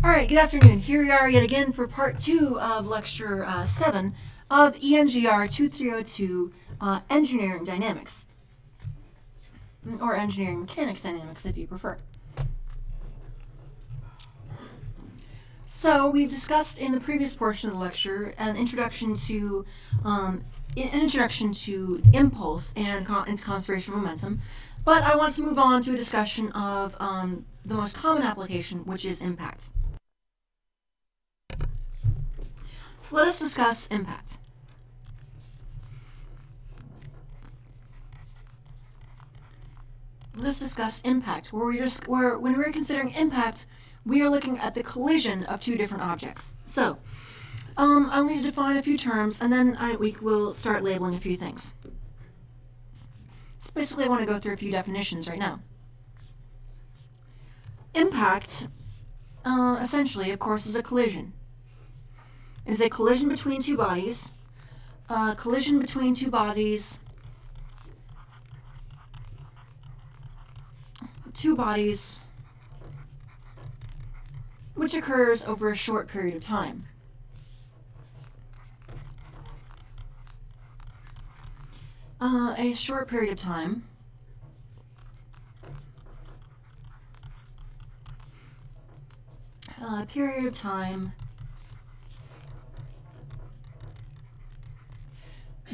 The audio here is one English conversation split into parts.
All right, good afternoon. Here we are yet again for part 2 of lecture 7 of ENGR 2302, Engineering Dynamics, or Engineering Mechanics Dynamics if you prefer. So we've discussed in the previous portion of the lecture an introduction to impulse and its conservation of momentum, but I want to move on to a discussion of the most common application, which is impact. So let us discuss impact. Let's discuss impact, where when we're considering impact, we are looking at the collision of two different objects. So, I'll need to define a few terms, and then we will start labeling a few things. So basically, I want to go through a few definitions right now. Impact, essentially, of course, is a collision. It is a collision between two bodies. Collision between two bodies. Which occurs over a short period of time. A short period of time.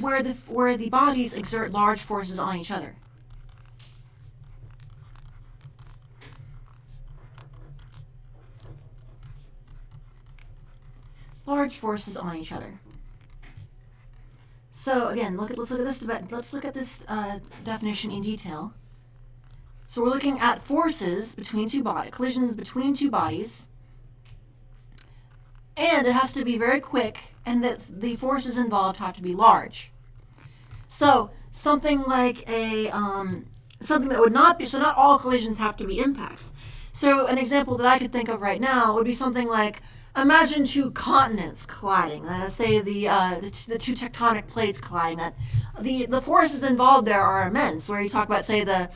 Where the bodies exert large forces on each other. Large forces on each other. So again, let's look at this definition in detail. So we're looking at forces between collisions between two bodies, and it has to be very quick, and that the forces involved have to be large. So something like something that would not be, so not all collisions have to be impacts. So an example that I could think of right now would be something like, imagine two continents colliding. Say the two tectonic plates colliding. That the forces involved there are immense. Where you talk about, say, the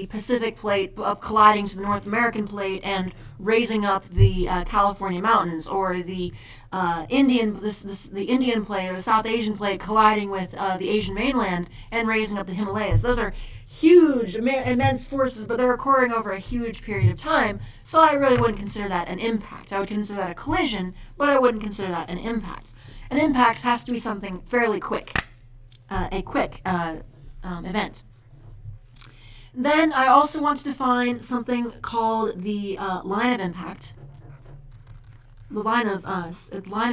Pacific plate colliding to the North American plate and raising up the California mountains, or the Indian plate or the South Asian plate colliding with the Asian mainland and raising up the Himalayas. Those are huge, immense forces, but they're occurring over a huge period of time, so I really wouldn't consider that an impact. I would consider that a collision, but I wouldn't consider that an impact. An impact has to be something fairly quick, a quick event. Then I also want to define something called the line of impact. The line of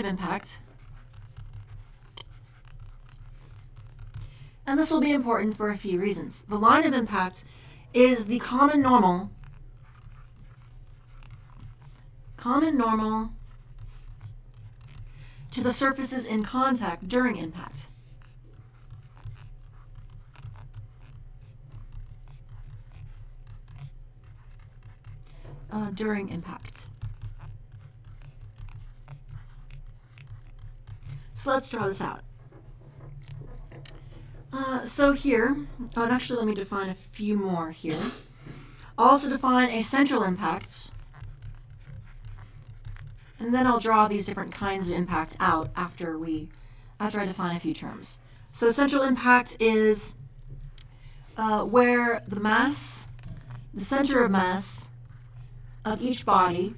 impact. And this will be important for a few reasons. The line of impact is the common normal to the surfaces in contact during impact. During impact. So let's draw this out. So here, and actually let me define a few more here. I'll also define a central impact, and then I'll draw these different kinds of impact out after I define a few terms. So central impact is where the center of mass of each body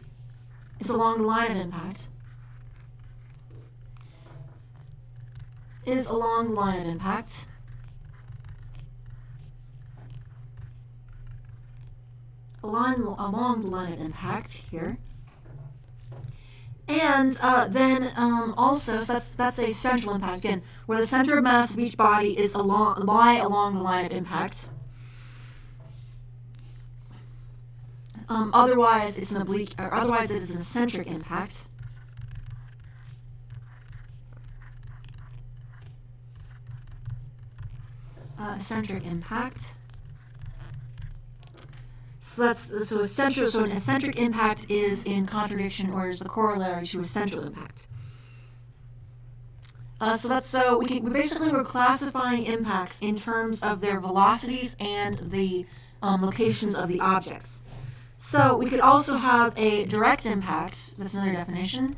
is along the line of impact. Along the line of impact here. And then also, so that's a central impact, again, where the center of mass of each body is lie along the line of impact. Otherwise, it's an oblique, or otherwise it is an eccentric impact. Eccentric impact. So an eccentric impact is in contradiction, or is the corollary to a central impact. We're classifying impacts in terms of their velocities and the locations of the objects. So we could also have a direct impact. That's another definition.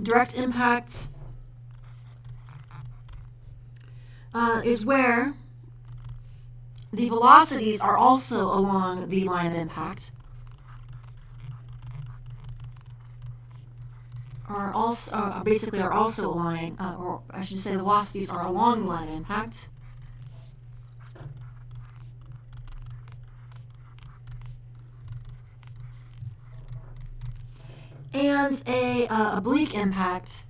Direct impact is where the velocities are also along the line of impact. Are also along, or I should say, the velocities are along the line of impact. And a oblique impact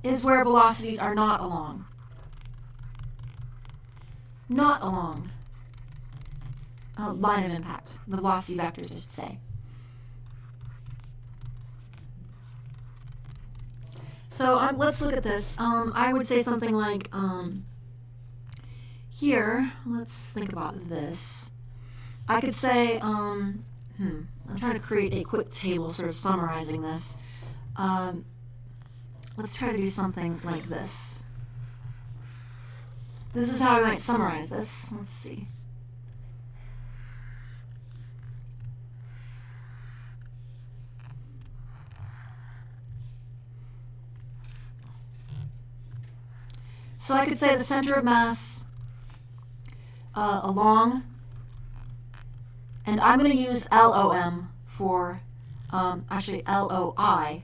is where velocities are not along. Not along line of impact. The velocity vectors, I should say. So let's look at this. I would say something like, here, let's think about this. I could say, I'm trying to create a quick table sort of summarizing this. Let's try to do something like this. This is how I might summarize this. Let's see. So I could say the center of mass along, and I'm going to use LOM for, actually LOI.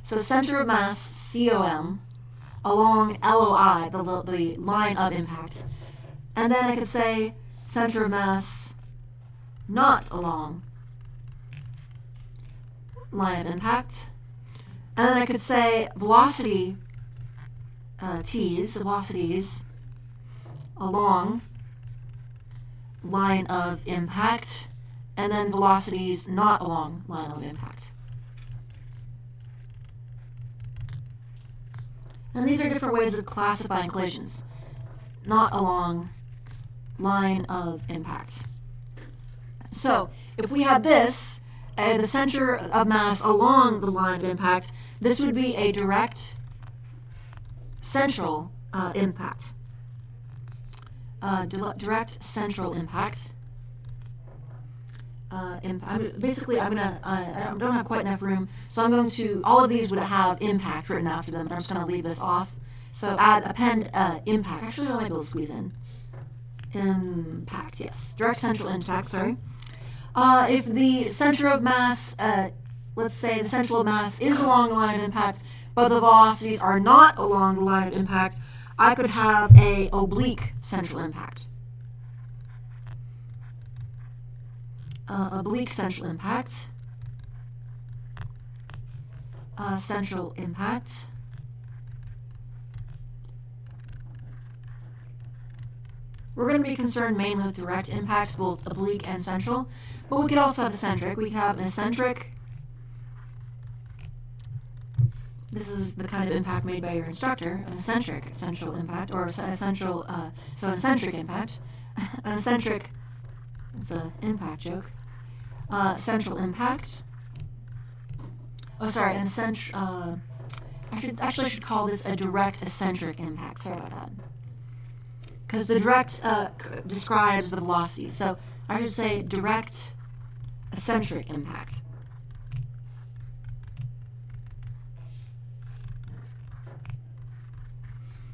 So center of mass, COM, along LOI, the line of impact. And then I could say center of mass not along line of impact. And then I could say velocity, velocities along line of impact, and then velocities not along line of impact. And these are different ways of classifying collisions. Not along line of impact. So if we had this, the center of mass along the line of impact, this would be a direct central impact. Direct central impact. Basically, I don't have quite enough room, so I'm going to, all of these would have impact written after them, but I'm just going to leave this off. So append impact. Actually, I might be able to squeeze in. Impact, yes. Direct central impact, sorry. If the center of mass, let's say the center of mass is along the line of impact, but the velocities are not along the line of impact, I could have a oblique central impact. Oblique central impact. Central impact. We're going to be concerned mainly with direct impacts, both oblique and central, but we could also have eccentric. We could have an eccentric. This is the kind of impact made by your instructor, an eccentric central impact, or an eccentric impact. An eccentric, it's an impact joke. Central impact. Oh, sorry, an eccentric, I should call this a direct eccentric impact. Sorry about that. Because the direct describes the velocity. So I should say direct eccentric impact.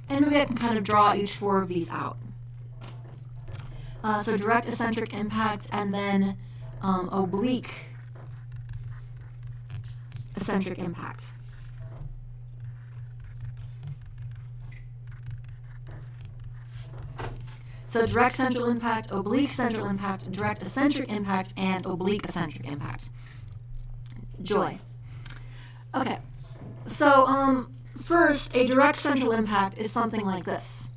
And maybe I can kind of draw each four of these out. So direct eccentric impact, and then oblique eccentric impact. So direct central impact, oblique central impact, direct eccentric impact, and oblique eccentric impact. Joy. Okay, so first, a direct central impact is something like this.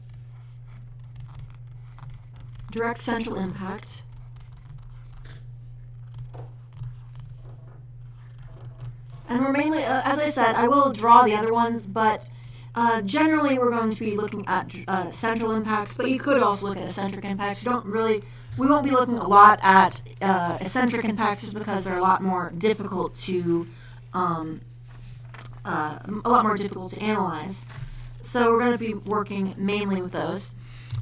Direct central impact. And we're mainly, as I said, I will draw the other ones, but generally we're going to be looking at central impacts, but you could also look at eccentric impacts. We won't be looking a lot at eccentric impacts just because they're a lot more difficult to a lot more difficult to analyze. So we're going to be working mainly with those.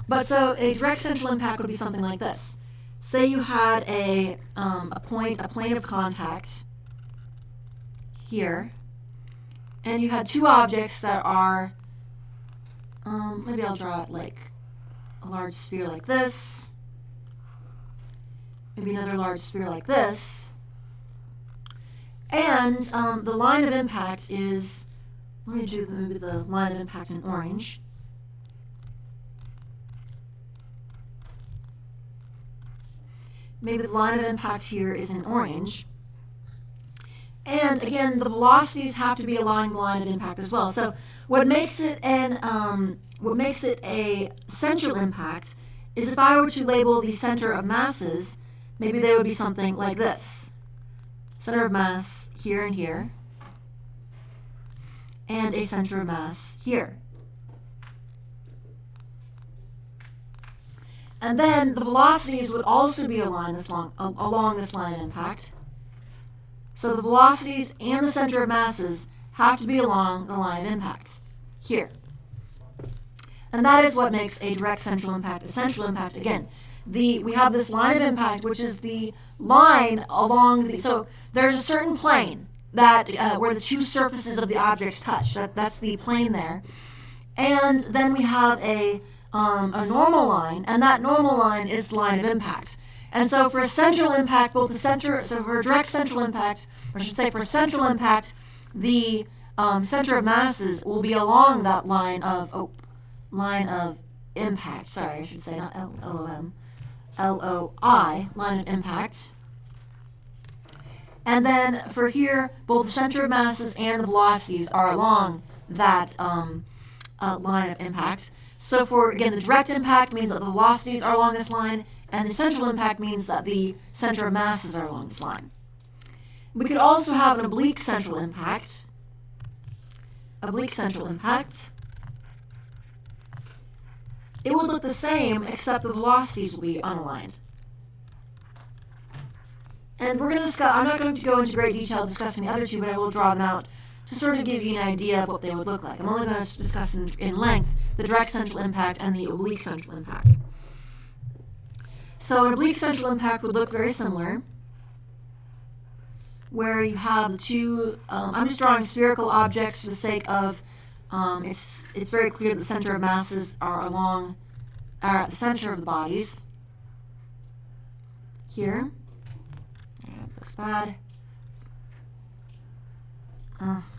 But so a direct central impact would be something like this. Say you had a plane of contact here, and you had two objects that are, maybe I'll draw it like a large sphere like this, maybe another large sphere like this, and the line of impact is, let me do maybe the line of impact in orange. Maybe the line of impact here is in orange. And again, the velocities have to be along the line of impact as well. So what makes it a central impact is if I were to label the center of masses, maybe they would be something like this. Center of mass here and here, and a center of mass here. And then the velocities would also be along this line of impact. So the velocities and the center of masses have to be along the line of impact here. And that is what makes a direct central impact a central impact. Again, we have this line of impact, which is the line along the, so there's a certain plane that where the two surfaces of the objects touch. That's the plane there. And then we have a normal line, and that normal line is the line of impact. And so for a central impact, so for a direct central impact, or I should say for central impact, the center of masses will be along that line of impact. Sorry, I should say not LOM, LOI, line of impact. And then for here, both the center of masses and the velocities are along that line of impact. So for, again, the direct impact means that the velocities are along this line, and the central impact means that the center of masses are along this line. We could also have an oblique central impact. Oblique central impact. It would look the same, except the velocities will be unaligned. And we're going to discuss, I'm not going to go into great detail discussing the other two, but I will draw them out to sort of give you an idea of what they would look like. I'm only going to discuss in length the direct central impact and the oblique central impact. So an oblique central impact would look very similar, where you have the two, I'm just drawing spherical objects for the sake of, it's very clear that the center of masses are at the center of the bodies. Here. Looks bad.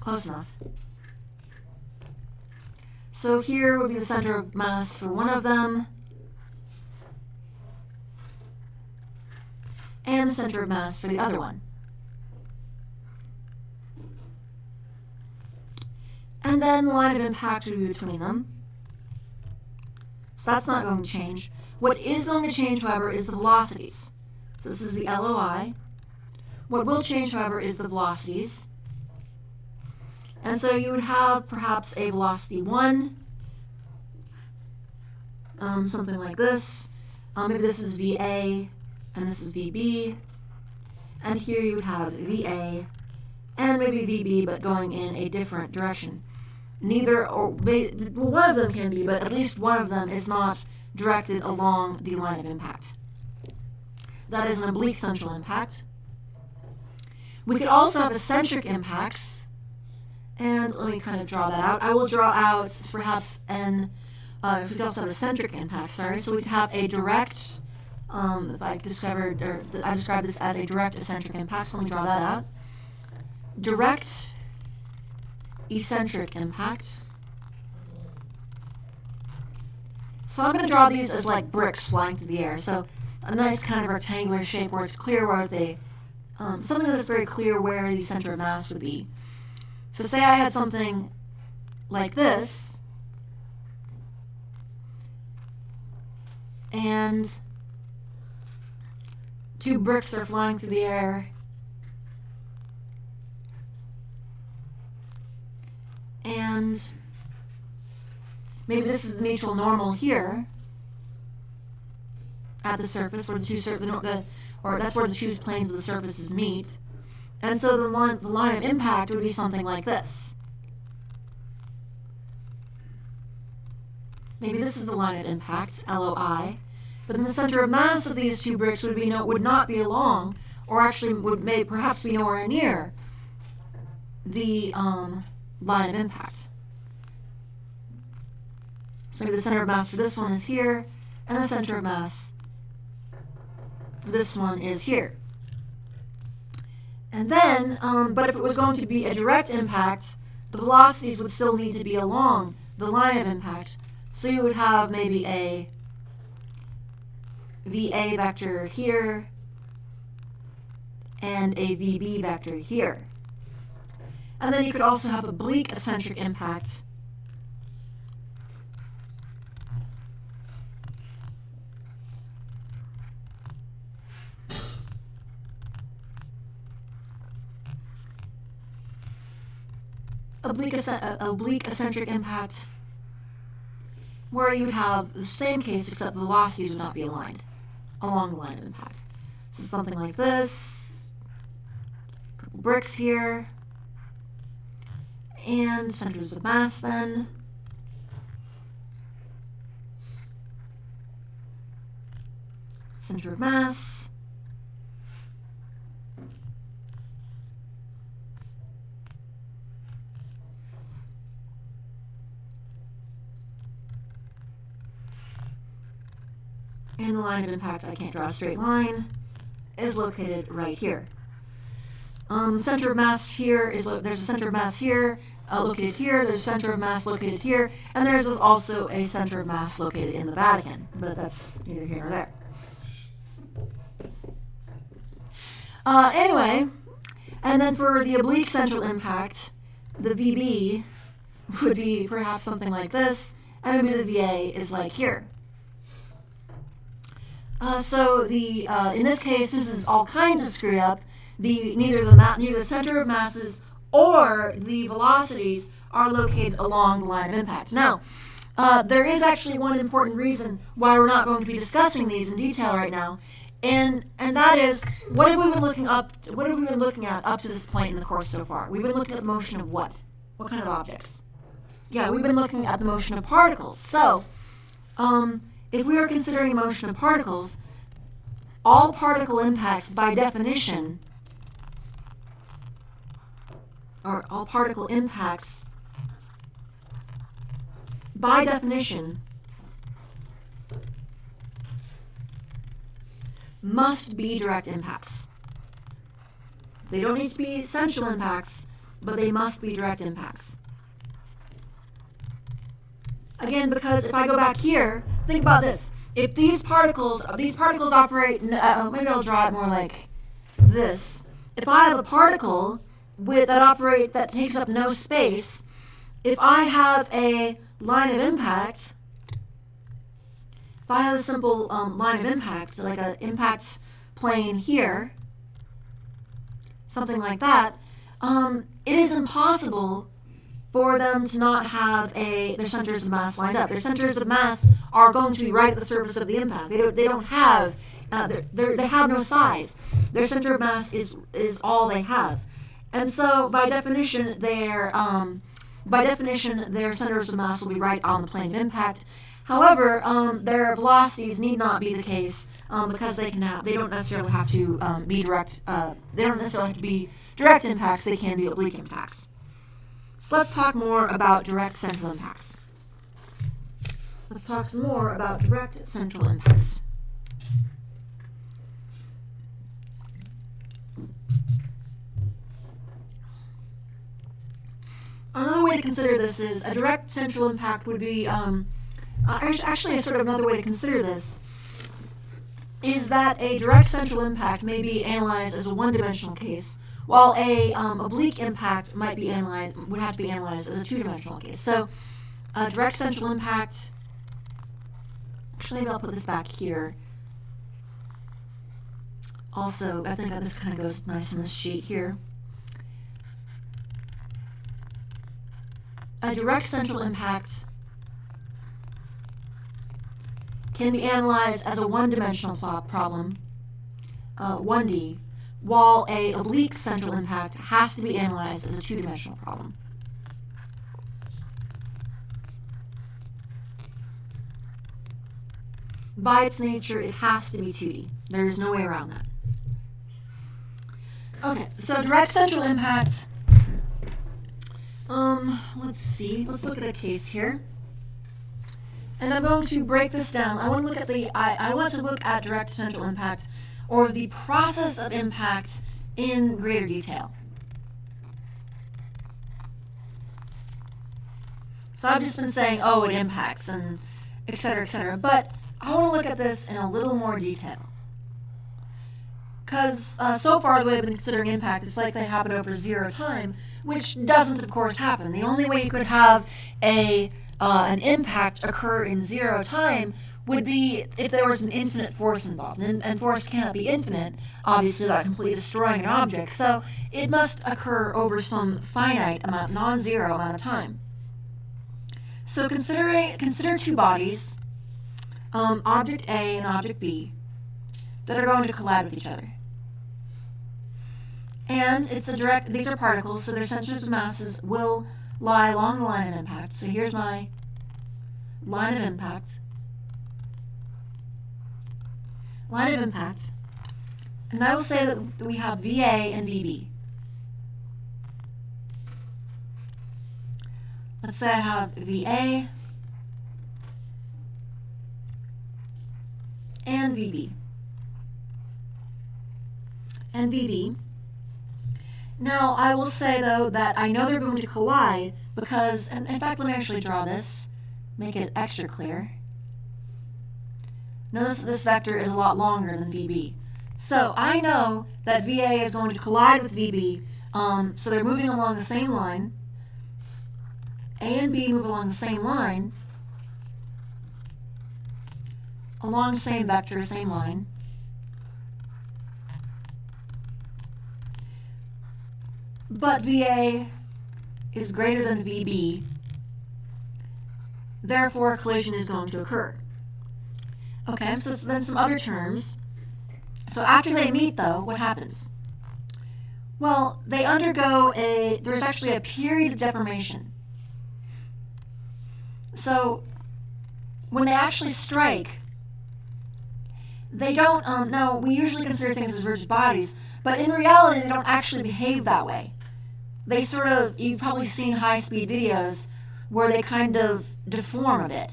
Close enough. So here would be the center of mass for one of them, and the center of mass for the other one. And then the line of impact would be between them. So that's not going to change. What is going to change, however, is the velocities. So this is the LOI. What will change, however, is the velocities. And so you would have perhaps a velocity 1, something like this. Maybe this is VA, and this is VB. And here you would have VA, and maybe VB, but going in a different direction. Neither, or one of them can be, but at least one of them is not directed along the line of impact. That is an oblique central impact. We could also have eccentric impacts, and let me kind of draw that out. I will draw out perhaps if we could also have eccentric impacts, sorry. So we could have a direct, I described this as a direct eccentric impact, so let me draw that out. Direct eccentric impact. So I'm going to draw these as like bricks flying through the air. So a nice kind of rectangular shape where it's clear where they, something that's very clear where the center of mass would be. So say I had something like this, and two bricks are flying through the air, and maybe this is the mutual normal here at the surface where that's where the two planes of the surfaces meet. And so the line of impact would be something like this. maybe this is the line of impact, LOI, but then the center of mass of these two bricks would not be along, or actually may perhaps be nowhere near the line of impact. So maybe the center of mass for this one is here, and the center of mass for this one is here. And then, but if it was going to be a direct impact, the velocities would still need to be along the line of impact. So you would have maybe a VA vector here and a VB vector here. And then you could also have oblique eccentric impact. Oblique eccentric impact, where you'd have the same case except the velocities would not be aligned along the line of impact. So something like this, a couple bricks here, and centers of mass then. Center of mass. And the line of impact, I can't draw a straight line, is located right here. Center of mass here is, there's a center of mass here, located here, there's a center of mass located here, and there's also a center of mass located in the Vatican, but that's neither here nor there. Anyway, and then for the oblique central impact, the VB would be perhaps something like this, and maybe the VA is like here. So in this case, this is all kinds of screwed up. Neither the center of masses or the velocities are located along the line of impact. Now, there is actually one important reason why we're not going to be discussing these in detail right now, and that is, what have we been looking at up to this point in the course so far? We've been looking at the motion of what? What kind of objects? Yeah, we've been looking at the motion of particles. So, if we are considering motion of particles, all particle impacts by definition, or all particle impacts by definition, must be direct impacts. They don't need to be essential impacts, but they must be direct impacts. Again, because if I go back here, think about this. If these particles operate, maybe I'll draw it more like this. If I have a particle that takes up no space, if I have a line of impact, if I have a simple line of impact, like an impact plane here, something like that, it is impossible for them to not have their centers of mass lined up. Their centers of mass are going to be right at the surface of the impact. They don't have, they have no size. Their center of mass is all they have. And so by definition, their centers of mass will be right on the plane of impact. However, their velocities need not be the case because they don't necessarily have to be direct. They don't necessarily have to be direct impacts. They can be oblique impacts. So let's talk more about direct central impacts. Let's talk some more about direct central impacts. Another way to consider this is a direct central impact would be, actually a sort of another way to consider this is that a direct central impact may be analyzed as a one-dimensional case, while a oblique impact would have to be analyzed as a two-dimensional case. So, direct central impact, actually maybe I'll put this back here. Also, I think this kind of goes nice in this sheet here. A direct central impact can be analyzed as a one-dimensional problem, 1D, while a oblique central impact has to be analyzed as a two-dimensional problem. By its nature, it has to be 2D. There's no way around that. Okay, so direct central impact. Let's see. Let's look at a case here. And I'm going to break this down. I want to look at I want to look at direct central impact, or the process of impact, in greater detail. So I've just been saying, oh, it impacts, and et cetera, but I want to look at this in a little more detail. Because so far, the way I've been considering impact, it's like they happen over 0 time, which doesn't, of course, happen. The only way you could have an impact occur in 0 time would be if there was an infinite force involved. And force cannot be infinite, obviously, without completely destroying an object. So it must occur over some finite amount, non-zero amount of time. So consider 2 bodies, object A and object B, that are going to collide with each other. And it's these are particles, so their centers of masses will lie along the line of impact. So here's my line of impact. Line of impact. And I will say that we have VA and VB. Let's say I have VA and VB. And VB. Now, I will say, though, that I know they're going to collide because, and in fact, let me actually draw this, make it extra clear. Notice this vector is a lot longer than VB. So I know that VA is going to collide with VB, so they're moving along the same line. A and B move along the same line, along the same vector, same line. But VA is greater than VB, therefore a collision is going to occur. Okay, so then some other terms. So after they meet, though, what happens? Well, they undergo there's actually a period of deformation. So when they actually strike, they don't, now we usually consider things as rigid bodies, but in reality they don't actually behave that way. They sort of, you've probably seen high-speed videos where they kind of deform a bit.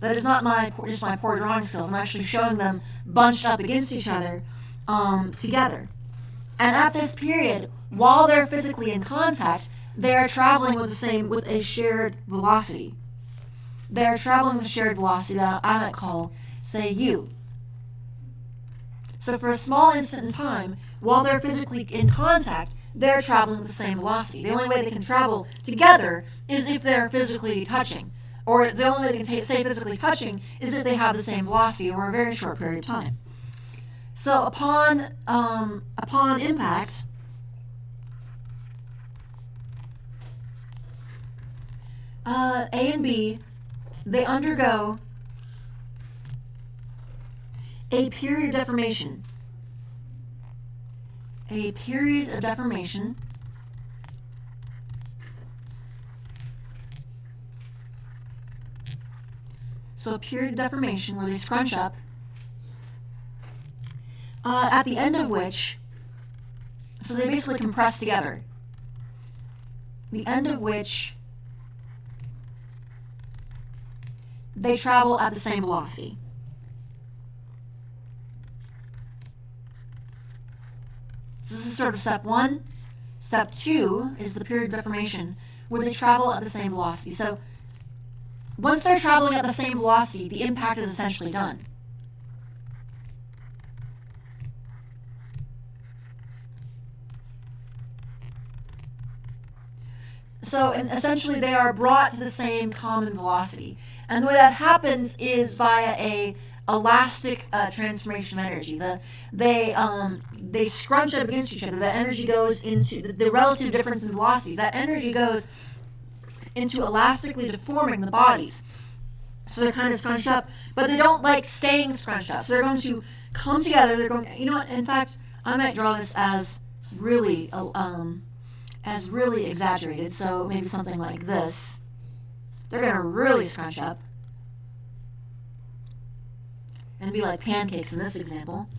That is not just my poor drawing skills. I'm actually showing them bunched up against each other together. And at this period, while they're physically in contact, they are traveling with a shared velocity. They are traveling with a shared velocity that I might call, say, u. So for a small instant in time, while they're physically in contact, they're traveling with the same velocity. The only way they can travel together is if they're physically touching. Or the only way they can say physically touching is if they have the same velocity over a very short period of time. So upon impact, A and B, they undergo a period of deformation. A period of deformation so a period of deformation where they scrunch up, at the end of which, so they basically compress together, the end of which they travel at the same velocity. So this is sort of step 1. Step 2 is the period of deformation, where they travel at the same velocity. So once they're traveling at the same velocity, the impact is essentially done. So essentially they are brought to the same common velocity. And the way that happens is via a elastic transformation of energy. They scrunch up against each other. That energy goes into the relative difference in velocities. That energy goes into elastically deforming the bodies. So they're kind of scrunched up, but they don't like staying scrunched up. So they're going to come together. They're going, you know what? In fact, I might draw this as really exaggerated. So maybe something like this. They're going to really scrunch up. and be like pancakes in this example.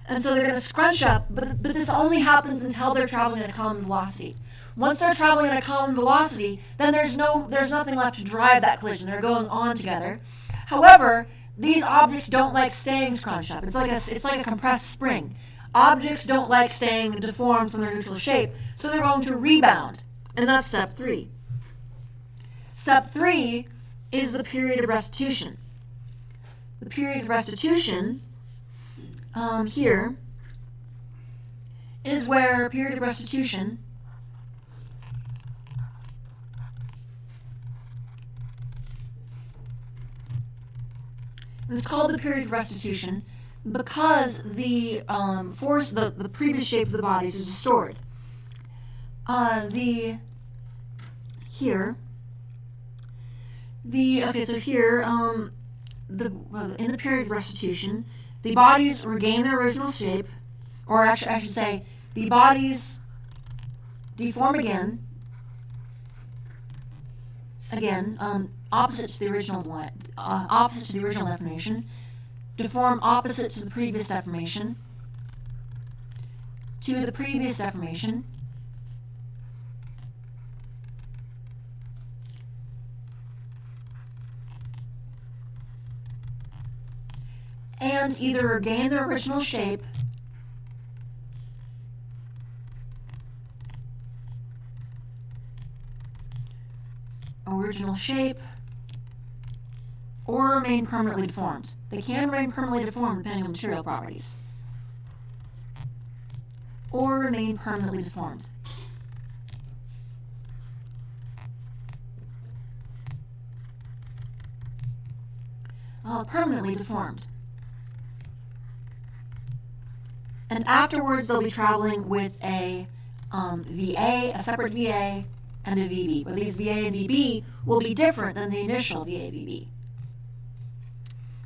And so they're going to scrunch up, but this only happens until they're traveling at a common velocity. Once they're traveling at a common velocity, then there's nothing left to drive that collision. They're going on together. However, these objects don't like staying scrunched up. It's like a compressed spring. Objects don't like staying deformed from their neutral shape, so they're going to rebound. And that's step 3. Step 3 is the period of restitution. The period of restitution here is where period of restitution and it's called the period of restitution because the force, the previous shape of the bodies is restored. In the period of restitution, the bodies regain their original shape, or actually, I should say, the bodies deform again, opposite to the original deformation, deform opposite to the previous deformation, to the previous deformation, and either regain their original shape or remain permanently deformed. They can remain permanently deformed depending on material properties. Or remain permanently deformed. Permanently deformed. And afterwards, they'll be traveling with a VA, a separate VA, and a VB. But these VA and VB will be different than the initial VA VB.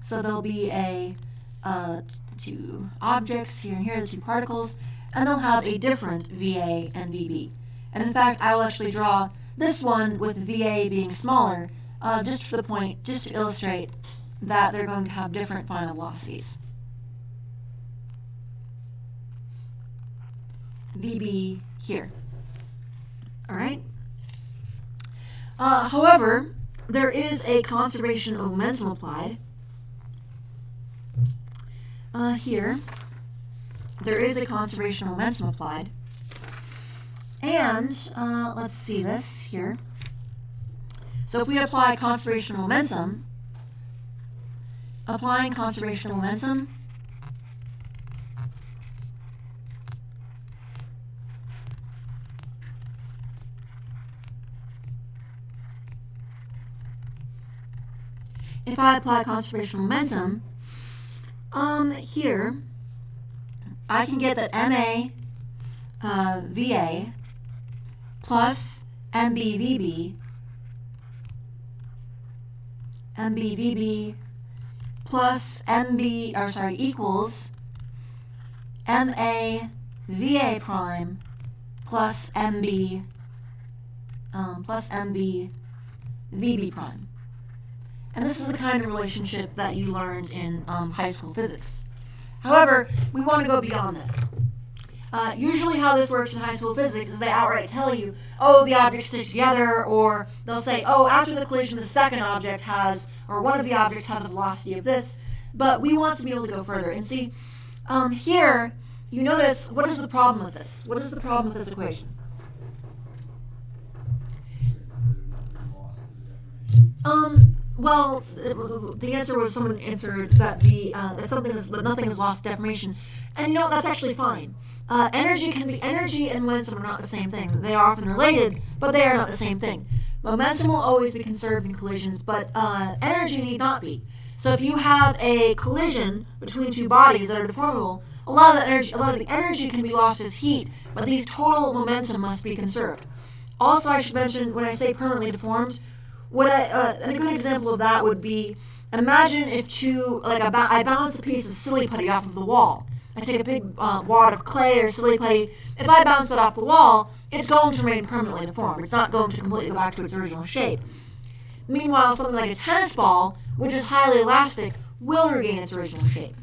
So there'll be two objects here and here, the two particles, and they'll have a different VA and VB. And in fact, I will actually draw this one with VA being smaller, just to illustrate that they're going to have different final velocities. VB here. All right. However, there is a conservation of momentum applied. Here, there is a conservation of momentum applied. And let's see this here. So if we apply conservation of momentum, applying conservation of momentum, if I apply conservation of momentum, here, I can get that MA VA plus MB VB plus equals MA VA prime plus MB VB prime. And this is the kind of relationship that you learned in high school physics. However, we want to go beyond this. Usually how this works in high school physics is they outright tell you, oh, the objects stick together, or they'll say, oh, after the collision, the second object has, or one of the objects has a velocity of this. But we want to be able to go further. And see, here, you notice, what is the problem with this? What is the problem with this equation? Well, the answer was someone answered that that nothing is lost to deformation, and that's actually fine. Energy and momentum are not the same thing. They are often related, but they are not the same thing. Momentum will always be conserved in collisions, but energy need not be. So if you have a collision between two bodies that are deformable, a lot of the energy can be lost as heat, but these total momentum must be conserved. Also, I should mention, when I say permanently deformed, a good example of that would be, imagine if I bounce a piece of silly putty off of the wall. I take a big wad of clay or silly putty. If I bounce it off the wall, it's going to remain permanently deformed. It's not going to completely go back to its original shape. Meanwhile, something like a tennis ball, which is highly elastic, will regain its original shape.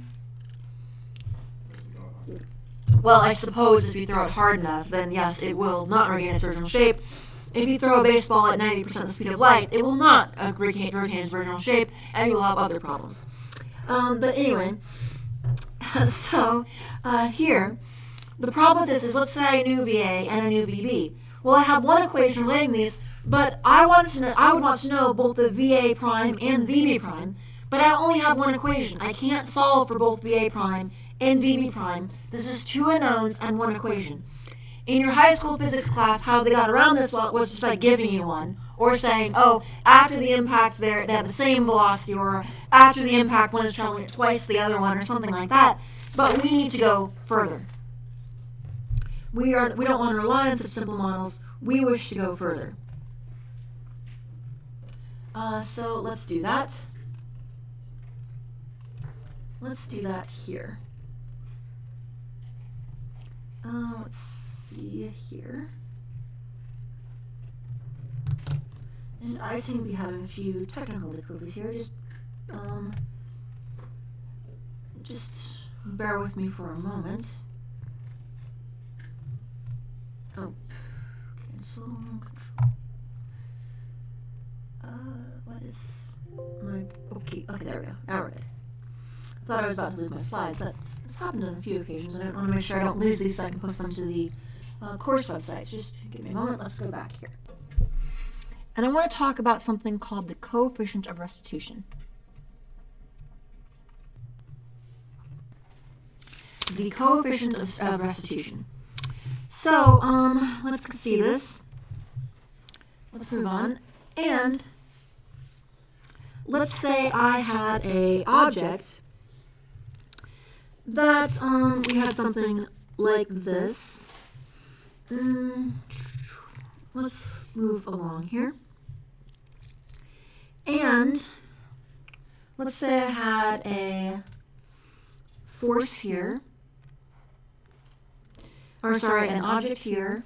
Well, I suppose if you throw it hard enough, then yes, it will not regain its original shape. If you throw a baseball at 90% the speed of light, it will not retain its original shape, and you'll have other problems. But anyway, so here, the problem with this is, let's say I knew VA and I knew VB. Well, I have one equation relating these, but I would want to know both the VA prime and VB prime, but I only have one equation. I can't solve for both VA prime and VB prime. This is two unknowns and one equation. In your high school physics class, how they got around this was just by giving you one, or saying, oh, after the impact they have the same velocity, or after the impact one is traveling at twice the other one, or something like that. But we need to go further. We don't want to rely on such simple models. We wish to go further. So let's do that. Let's do that here. Let's see here. And I seem to be having a few technical difficulties here. Just bear with me for a moment. Oh, cancel control. What is my, okay, there we go. Now we're good. I thought I was about to lose my slides. That's happened on a few occasions, and I want to make sure I don't lose these so I can post them to the course websites. Just give me a moment. Let's go back here. And I want to talk about something called the coefficient of restitution. The coefficient of restitution. So, let's see this. Let's move on. And let's say I had a object that we had something like this. Let's move along here. And let's say I had a force here, an object here,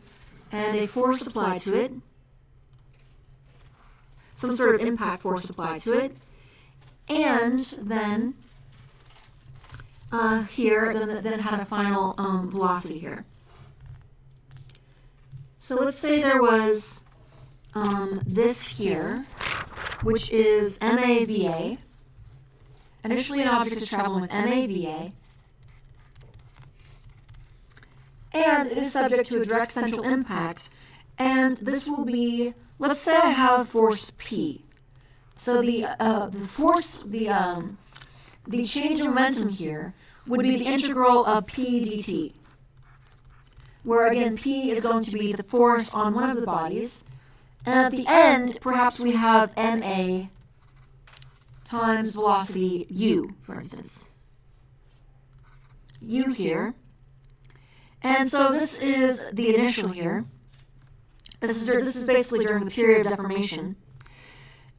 and a force applied to it, some sort of impact force applied to it, and then here, then it had a final velocity here. So let's say there was this here, which is MAVA. Initially, an object is traveling with MAVA, and it is subject to a direct central impact. And this will be, let's say I have force P. So the change in momentum here would be the integral of P dt, where again P is going to be the force on one of the bodies, and at the end perhaps we have ma times velocity u, for instance, u here. And so this is the initial here. This is basically during the period of deformation.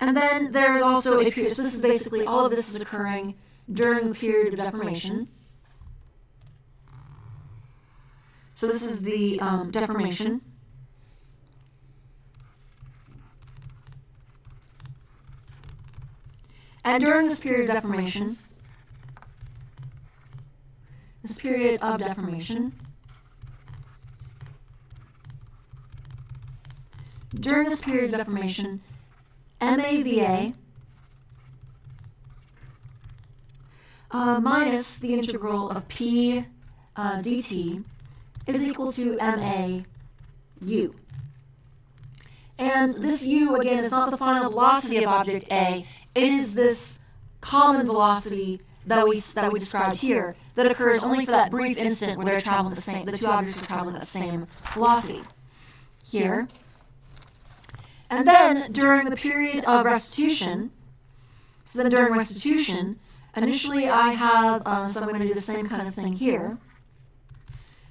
And then there's also a period, so this is basically, all of this is occurring during the period of deformation. So this is the deformation. And during this period of deformation, during this period of deformation, MAVA minus the integral of P dt is equal to MAU. And this U, again, is not the final velocity of object A. It is this common velocity that we described here that occurs only for that brief instant where they're traveling the two objects are traveling at the same velocity here. And then during the period of restitution, initially I have, so I'm going to do the same kind of thing here,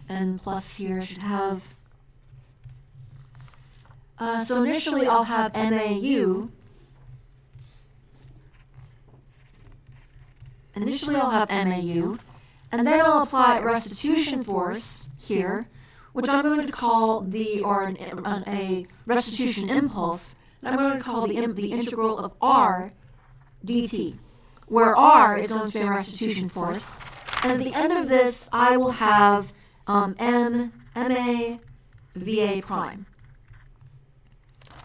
and plus here I should have, so initially I'll have MAU, and then I'll apply a restitution force here, which I'm going to call a restitution impulse, and I'm going to call the integral of R dt, where R is going to be a restitution force. And at the end of this, I will have MA, VA prime.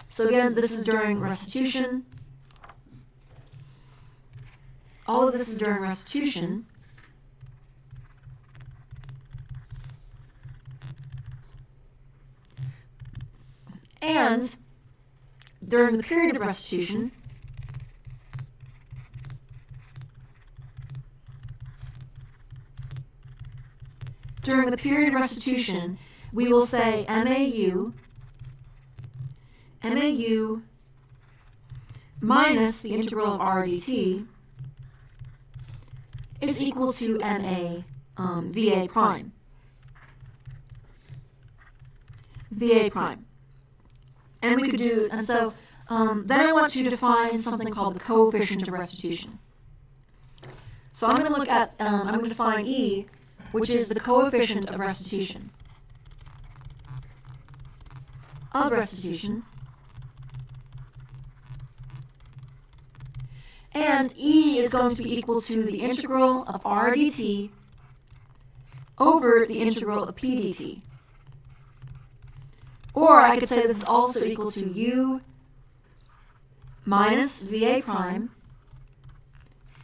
So again, this is during restitution. All of this is during restitution. And during the period of restitution, we will say MAU minus the integral of R dt is equal to MA VA prime. VA prime. And we could do, and so then I want to define something called the coefficient of restitution. So I'm going to look at, I'm going to define E, which is the coefficient of restitution. And E is going to be equal to the integral of R dt over the integral of P dt. Or I could say this is also equal to U minus VA prime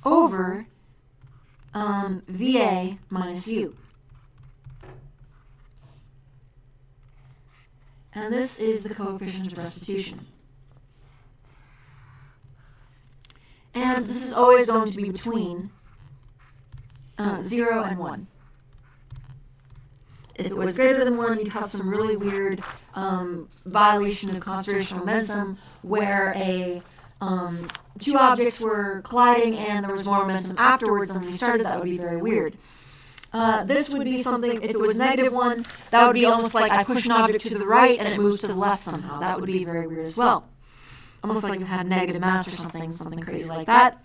over VA minus U. And this is the coefficient of restitution. And this is always going to be between 0 and 1. If it was greater than 1, you'd have some really weird violation of conservation of momentum where two objects were colliding and there was more momentum afterwards than when they started. That would be very weird. This would be something, if it was -1, that would be almost like I push an object to the right and it moves to the left somehow. That would be very weird as well. Almost like you had negative mass or something crazy like that.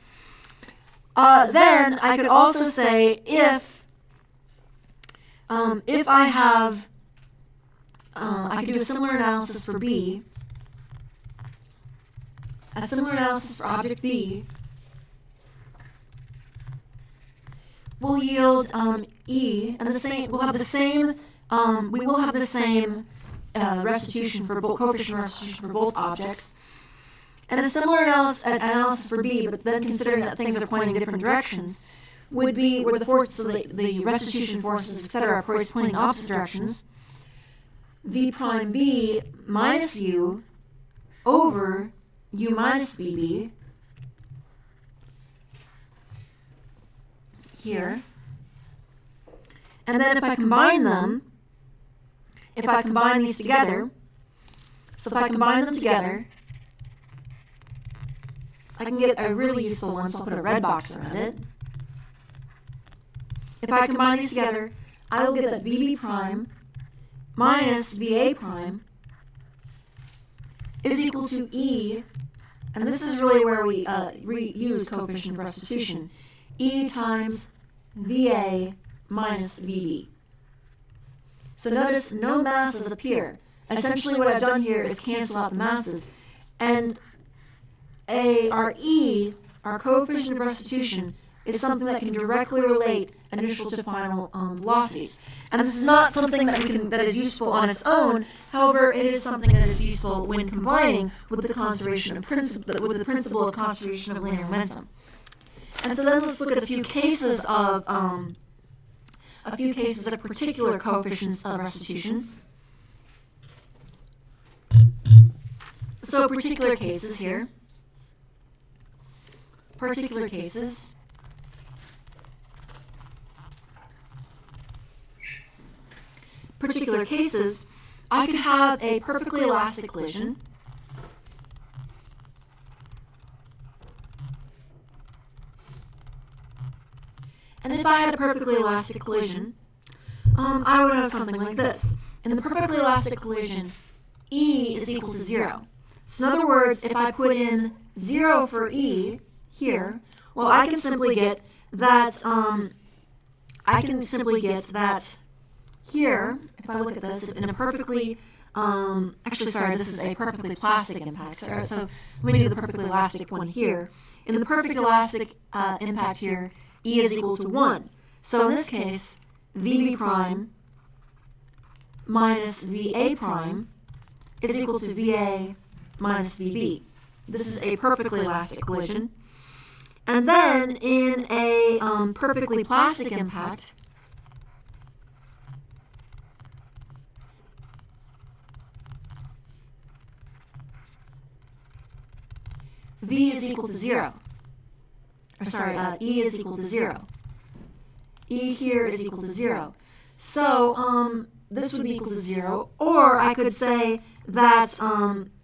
Then I could also say if I have, I could do a similar analysis for B, a similar analysis for object B will yield E, and the same, we'll have the same, we will have the same restitution for both, coefficient restitution for both objects. And a similar analysis for B, but then considering that things are pointing in different directions, would be where the forces, so the restitution forces, etc., are pointing in opposite directions. V prime B minus U over U minus VB here. And then if I combine them, if I combine these together, so if I combine them together, I can get a really useful one, so I'll put a red box around it. If I combine these together, I will get that VB prime minus VA prime is equal to E, and this is really where we reuse coefficient of restitution, E times VA minus VB. So notice no masses appear. Essentially what I've done here is cancel out the masses, and our E, our coefficient of restitution, is something that can directly relate initial to final velocities. And this is not something that is useful on its own. However, it is something that is useful when combining with the principle of conservation of linear momentum. And so then let's look at a few cases of particular coefficients of restitution. So particular cases here. Particular cases. Particular cases, I could have a perfectly elastic collision. And if I had a perfectly elastic collision, I would have something like this. In the perfectly elastic collision, E is equal to 0. So in other words, if I put in 0 for E here, well, I can simply get that, here, if I look at this, if in a perfectly actually, sorry, this is a perfectly plastic impact. So let me do the perfectly elastic one here. In the perfect elastic impact here, E is equal to 1. So in this case, VB prime minus VA prime is equal to VA minus VB. This is a perfectly elastic collision. And then in a perfectly plastic impact, V is equal to 0. Or sorry, E is equal to 0. E here is equal to 0. So this would be equal to 0. Or I could say that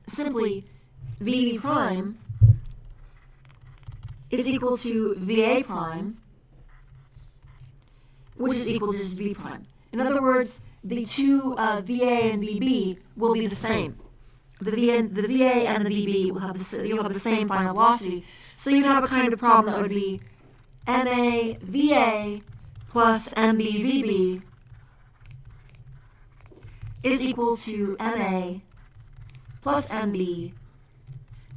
simply VB prime is equal to VA prime, which is equal to just V prime. In other words, the two VA and VB will be the same. The VA and the VB will have you'll have the same final velocity. So you'd have a kind of problem that would be MA VA plus MB VB is equal to MA plus MB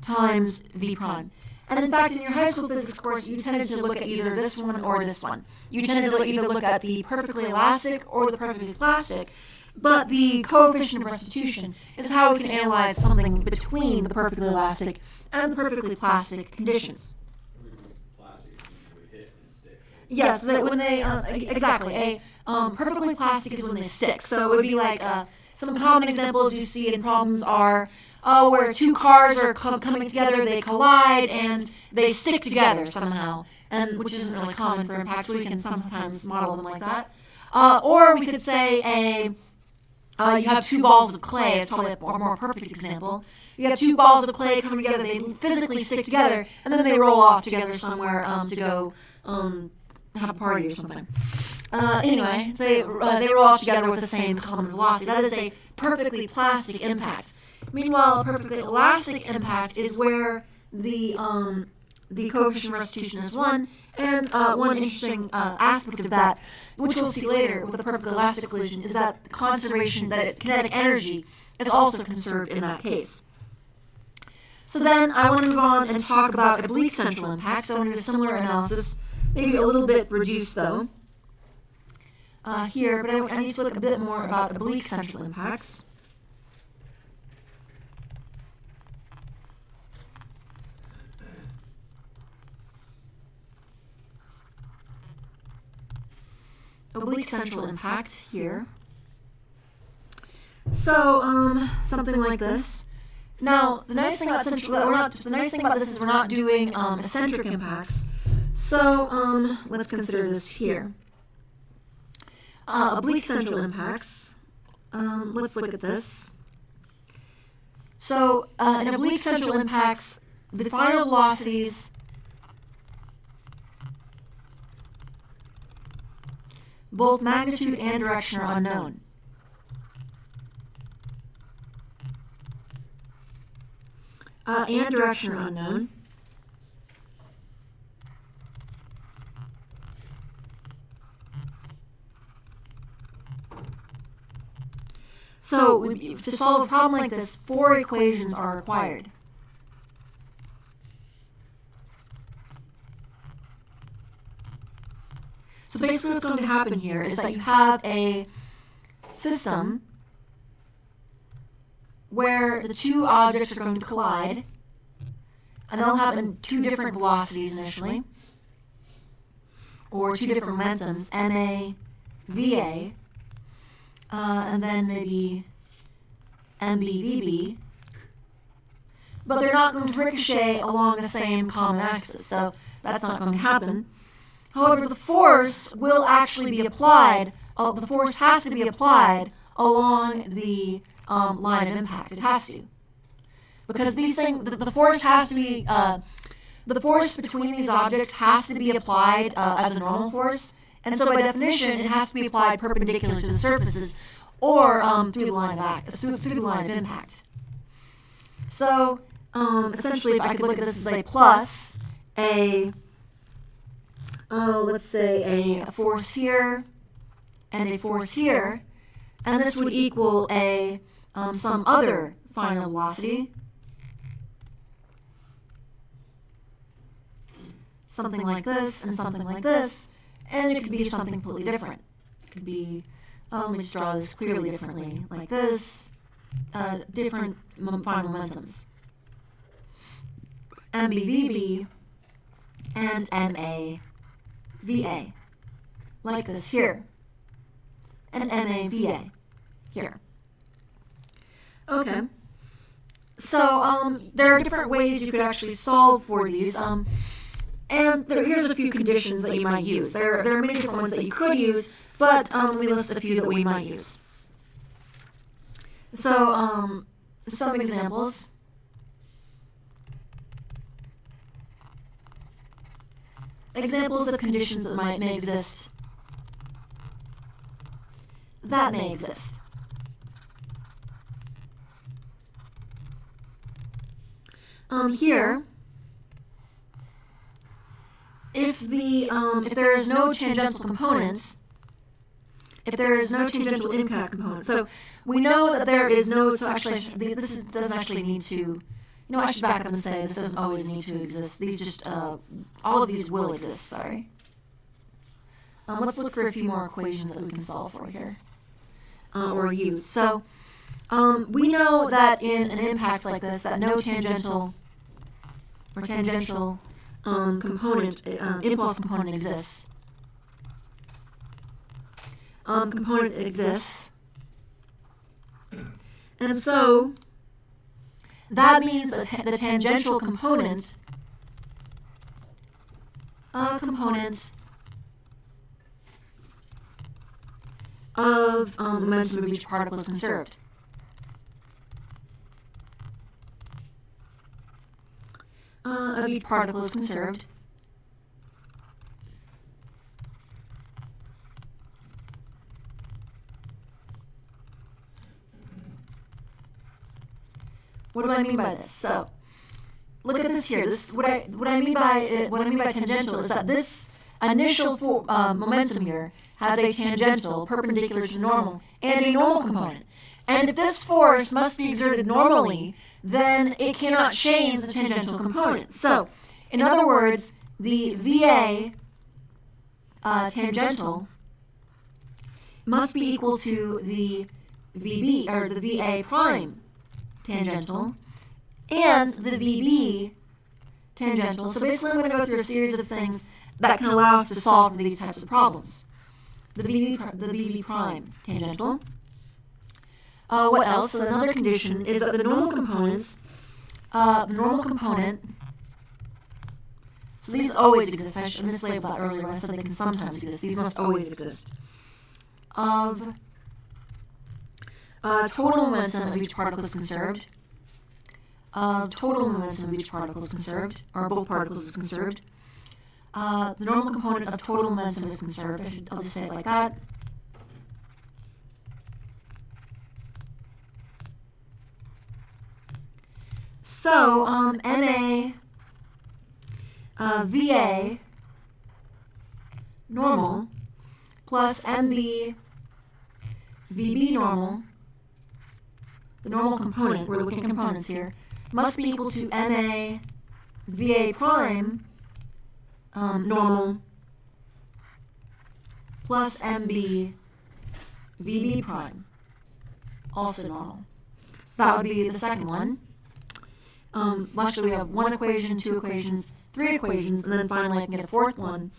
times V prime. And in fact, in your high school physics course, you tended to look at either this one or this one. You tended to either look at the perfectly elastic or the perfectly plastic, but the coefficient of restitution is how we can analyze something between the perfectly elastic and the perfectly plastic conditions. Plastic would hit and stick. Yes, when they, exactly. A perfectly plastic is when they stick. So it would be like some common examples you see in problems are where two cars are coming together, they collide, and they stick together somehow, and which isn't really common for impacts, but we can sometimes model them like that. Or we could say you have two balls of clay. It's probably a more perfect example. You have two balls of clay coming together, they physically stick together, and then they roll off together somewhere to go have a party or something. Anyway, they roll off together with the same common velocity. That is a perfectly plastic impact. Meanwhile, a perfectly elastic impact is where the coefficient of restitution is 1, and one interesting aspect of that, which we'll see later with the perfectly elastic collision, is that the conservation, that kinetic energy is also conserved in that case. So then I want to move on and talk about oblique central impact. So I'm going to do a similar analysis, maybe a little bit reduced though, here, but I need to look a bit more about oblique central impacts. Oblique central impact here. So something like this. Now the nice thing about this is we're not doing eccentric impacts. So let's consider this here. Oblique central impacts. Let's look at this. So in oblique central impacts, the final velocities both magnitude and direction are unknown. And direction are unknown. So to solve a problem like this, 4 equations are required. So basically what's going to happen here is that you have a system where the two objects are going to collide, and they'll have 2 different velocities initially, or 2 different momentums, MA, VA, and then maybe MB, VB, but they're not going to ricochet along the same common axis, so that's not going to happen. However, the force will actually be applied, the force has to be applied along the line of impact. It has to. Because these things, the force has to be, the force between these objects has to be applied as a normal force, and so by definition, it has to be applied perpendicular to the surfaces, or through the line of impact. So, essentially, if I could look at this as a plus, let's say a force here, and a force here, and this would equal a some other final velocity, something like this and something like this, and it could be something completely different. It could be, let me just draw this clearly differently, like this, different final momentums. MBVB and MAVA, like this here, and MAVA here. Okay. So there are different ways you could actually solve for these. And here's a few conditions that you might use. There are many different ones that you could use, but let me list a few that we might use. So some examples. Examples of conditions that may exist. That may exist. Here, if there is no tangential component, if there is no tangential impact component, so we know that there is no. So actually, this doesn't actually need to. I should back up and say this doesn't always need to exist. These just all of these will exist. Sorry. Let's look for a few more equations that we can solve for here, or use. So we know that in an impact like this, that no tangential component, impulse component exists. Component exists, and so that means that the tangential component of momentum of each particle is conserved. Of each particle is conserved. What do I mean by this? So, look at this here. What I mean by tangential is that this initial momentum here has a tangential perpendicular to the normal and a normal component. And if this force must be exerted normally, then it cannot change the tangential component. So, in other words, the VA tangential must be equal to the VB, or the VA prime tangential, and the VB tangential. So basically I'm going to go through a series of things that can allow us to solve for these types of problems. The VB prime tangential. What else? So another condition is that the normal component, so these always exist. I mislabeled that earlier when I said they can sometimes exist. These must always exist. Of total momentum of each particle is conserved. Total momentum of each particle is conserved, or both particles is conserved. The normal component of total momentum is conserved. I'll just say it like that. So, MA VA normal plus MB VB normal, the normal component, we're looking at components here, must be equal to MA VA prime normal plus MB VB prime, also normal. So that would be the second one. Actually, we have one equation, two equations, three equations, and then finally I can get a fourth one.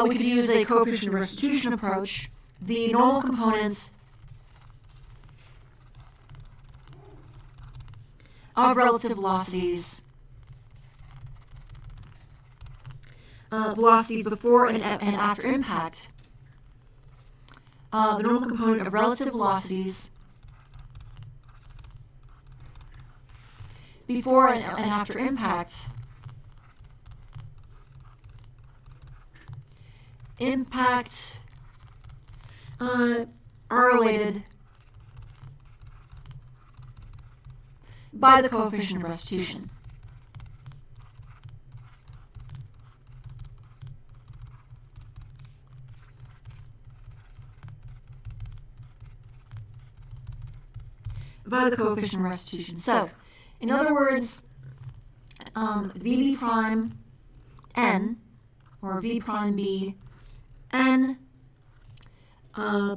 We could use a coefficient restitution approach. The normal component of relative velocities, velocities before and after impact, the normal component of relative velocities before and after impact are related by the coefficient of restitution. by the coefficient of restitution. So, in other words, VB prime n, or V prime B n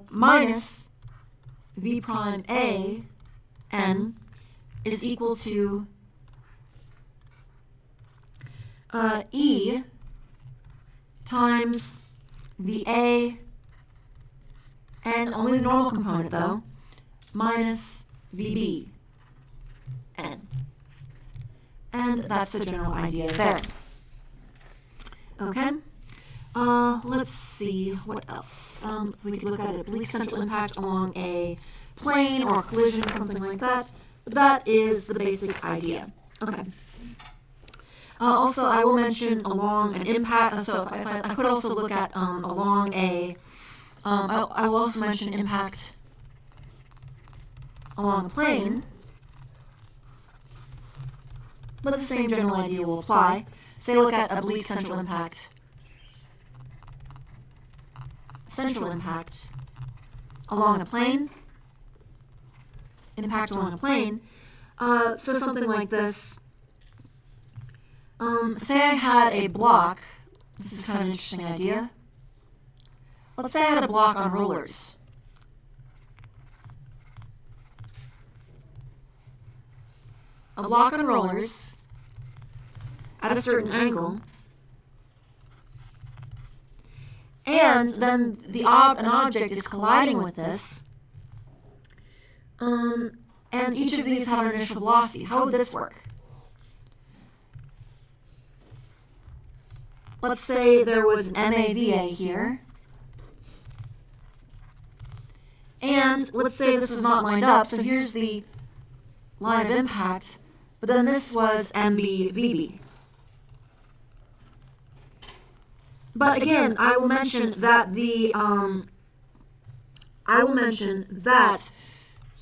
minus V prime A n is equal to E times VA n, only the normal component though, minus VB n. And that's the general idea there. Okay? Let's see, what else? We could look at oblique central impact along a plane or a collision, something like that. But that is the basic idea. Okay. Also, I will mention along an impact, so if I could also look at along a, I will also mention impact along a plane, but the same general idea will apply. Say look at oblique central impact along a plane, impact along a plane, so something like this. Say I had a block, this is kind of an interesting idea. Let's say I had a block on rollers. A block on rollers at a certain angle, and then an object is colliding with this, and each of these have an initial velocity. How would this work? Let's say there was an MAVA here, and let's say this was not lined up, so here's the line of impact, but then this was MBVB. But again, I will mention that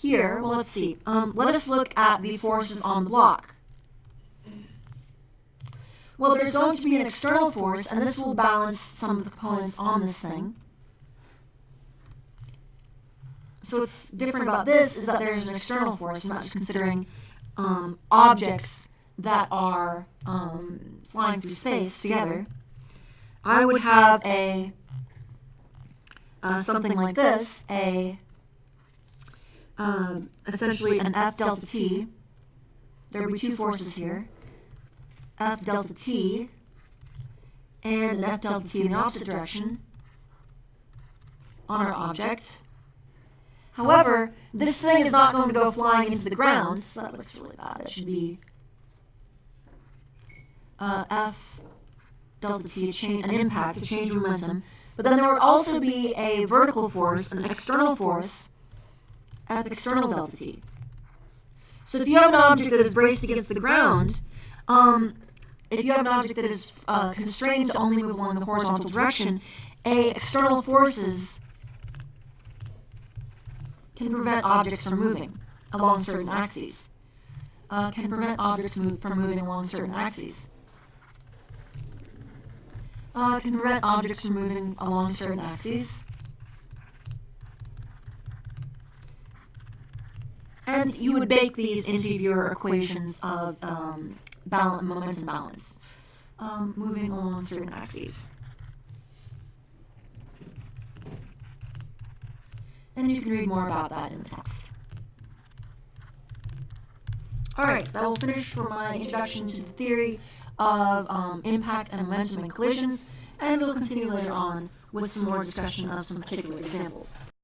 here, well, let's see. Let us look at the forces on the block. Well, there's going to be an external force, and this will balance some of the components on this thing. So what's different about this is that there's an external force. You're not just considering objects that are flying through space together. I would have a something like this, essentially an F delta T. There would be two forces here, F delta T and an F delta T in the opposite direction on our object. However, this thing is not going to go flying into the ground, so that looks really bad. It should be F delta T, an impact, a change in momentum. But then there would also be a vertical force, an external force, F external delta T. So if you have an object that is braced against the ground, if you have an object that is constrained to only move along the horizontal direction, external forces can prevent objects from moving along certain axes. Can prevent objects from moving along certain axes. Can prevent objects from moving along certain axes. And you would bake these into your equations of momentum balance, moving along certain axes. And you can read more about that in the text. Alright, that will finish for my introduction to the theory of impact and momentum and collisions, and we'll continue later on with some more discussion of some particular examples.